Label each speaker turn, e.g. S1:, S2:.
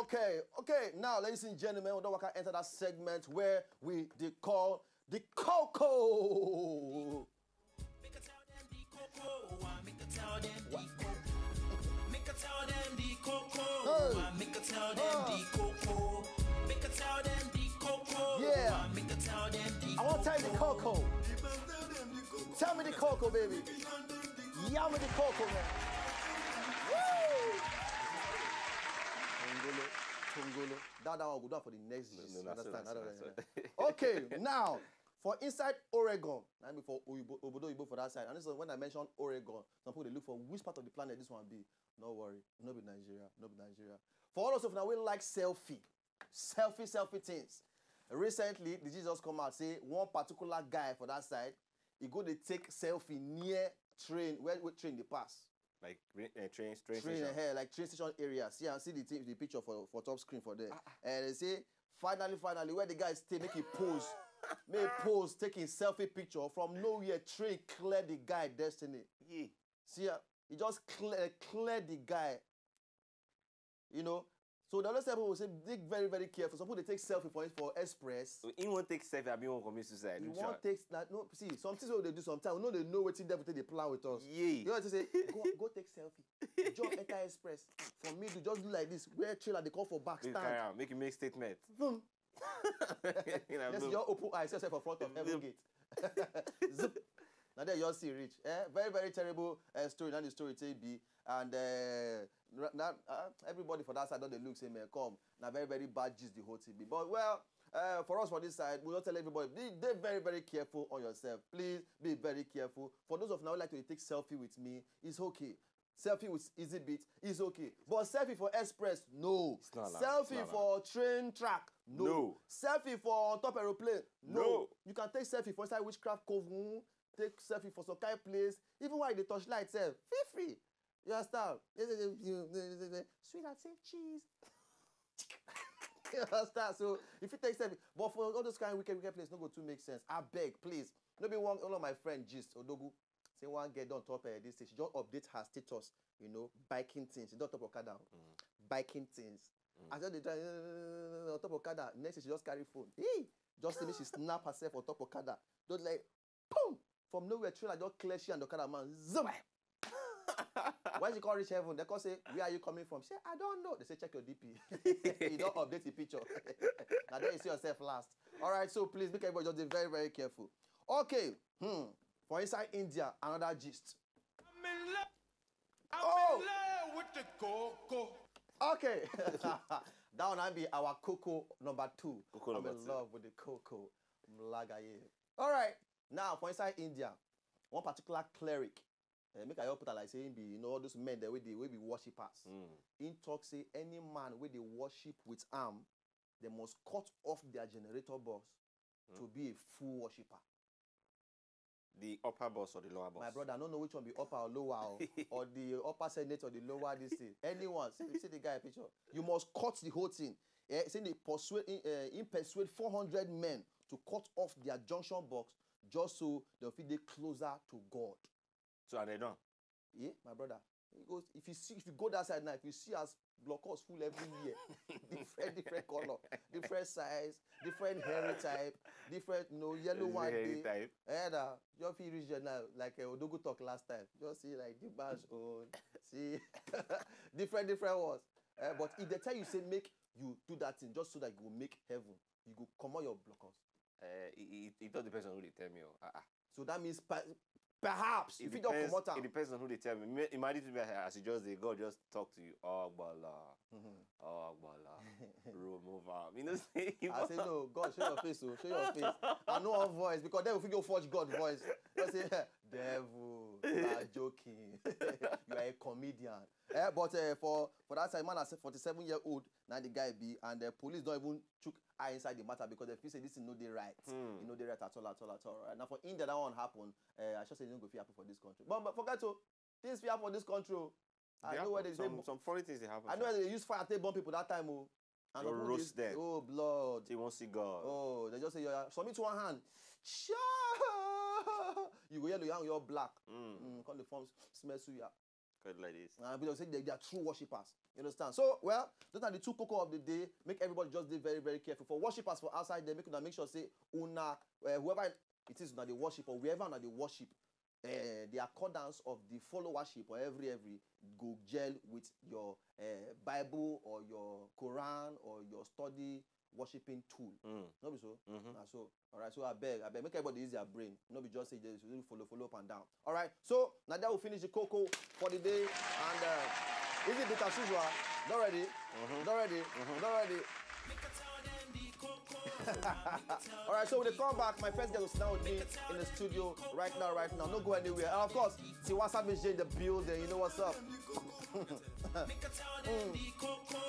S1: Okay. Now, ladies and gentlemen, we don't enter that segment where we call the Koko.
S2: Make a tell them the Koko. Make a tell them the Koko. Make a tell them the Koko. Make a tell them the Koko. Make a tell them the Koko.
S1: Yeah.
S2: Make a tell them the
S1: I want to tell you the Koko. Tell me the Koko, baby. Yell me the Koko, man. Woo! Tongolo. That one will go down for the next year.
S3: No,
S1: Understand?
S3: that's
S1: Okay, now, for inside Oregon, not before Obodo for that side. And this is when I mentioned Oregon, some people they look for which part of the planet this one be. No worry, no be Nigeria. For all of us now, we like selfie things. Recently, the Jesus come out say one particular guy for that side, he go to take selfie near train where train they pass.
S3: Like train station.
S1: Here, like train station area. See the picture for top screen for there. And they say finally where the guy stay, make a pose, taking selfie picture from nowhere. Train clear the guy destiny.
S3: Yeah.
S1: See he just clear the guy. You know. So the other side people will say, be very, very careful. Some people they take selfie for express.
S3: So he won't take selfie, I mean, won't commit suicide.
S1: He won't take that. No, see, some things what they do sometimes. We know they know what they plan with us.
S3: Yeah.
S1: You know what to say? Go take selfie. Jump enter express. For me to just do like this, wear trailer, they call for back stand.
S3: Make you make statement.
S1: Boom. Yes, your open eyes yourself in front of every gate. Zip. Now there you see rich. Very, very terrible story. Now the story be. And everybody for that side don't they look say, man, come. Now very, very bad gist the whole thing be. But well, for us for this side, we'll tell everybody, be very, very careful on yourself. Please be very careful. For those of now who like to take selfie with me, it's okay. Selfie with IzyBeat is okay. But selfie for express, no.
S3: It's not allowed.
S1: Selfie for train track, no. Selfie for on top aeroplane, no. You can take selfie for inside witchcraft cove, take selfie for some kind of place. Even while they touch light, feel free. You understand? Sweetheart, say cheese. You understand? So if you take selfie, but for all those kind of wicked places, no go to make sense. I beg, please. Maybe one of my friend gist Odogu. Say one get on top of this stage. She just update her status, you know, biking things. She don't top Okada. Biking things. I said they try on top Okada. Next she just carry phone. Hey! Just see me, she snap herself on top Okada. Just like, boom! From nowhere, trailer just clear she and Okada man. Zoom! When she call reach heaven, they call say, where are you coming from? She say, I don't know. They say, check your DP. You don't update the picture. Now then you see yourself last. All right, so please make everybody just be very, very careful. Okay. For inside India, another gist.
S2: I'm in love with the Koko.
S1: Okay. That one will be our Koko number 2.
S3: I'm
S1: in love with the Koko. All right. Now, for inside India, one particular cleric, make I put it like saying, you know, all those men that we be worshippers. In talk say, any man where they worship with arm, they must cut off their generator box to be a full worshipper.
S3: The upper boss or the lower boss?
S1: My brother, I don't know which one be upper or lower, or the upper senate or the lower this thing. Anyone, see the guy picture. You must cut the whole thing. Saying they persuade 400 men to cut off their junction box just so they'll feel they closer to God.
S3: So are they done?
S1: Yeah, my brother. He goes, if you go that side now, if you see us blockers full every year, different color, different size, different hairy type, different yellow one day. And your feel region now, like Odogu talk last time. Just see like the badge own, see different ones. But if they tell you say make you do that thing just so that you will make heaven, you go come on your blockers.
S3: It all depends on who they tell me.
S1: So that means perhaps if you don't come out,
S3: it depends on who they tell me. Imagine as you just God just talk to you. Ogbolor, Ogbolor, remove arm. You know, I say no, God show your face, show your face. I know our voice because then we figure forge God's voice. You say, devil, you are joking. You are a comedian. But for that time, man, I said 47-year-old, now the guy be, and the police don't even chook eye inside the matter because they feel say this is no day right. You know they right at all. Right? Now for India, that one happen. I should say it don't go feel happen for this country. But forget to things feel happen for this country. I know where they some funny things they happen.
S1: I know where they use fire to bomb people that time. And
S3: you roast them.
S1: Oh blood.
S3: They won't see God.
S1: Oh, they just say submit to one hand. Sure. You go yellow, you're black. Come the form smell suya.
S3: Like this.
S1: Because they are true worshippers. You understand? So, well, those are the two Koko of the day. Make everybody just be very, very careful. For worshippers for outside, they make sure say whoever it is that they worship or wherever that they worship, the accordance of the followership or every go gel with your Bible or your Quran or your study worshiping tool. No be so? So, all right. So I beg, make everybody use their brain. No be just say just follow up and down. All right. So now that we finish the Koko for the day and IzyBeat as usual. Not ready. Not ready. Not ready. All right, so when they come back, my first guest will sit down with me in the studio right now. Don't go anywhere. And of course, see Wazobia in the building. You know what's up. Make a tell them the Koko.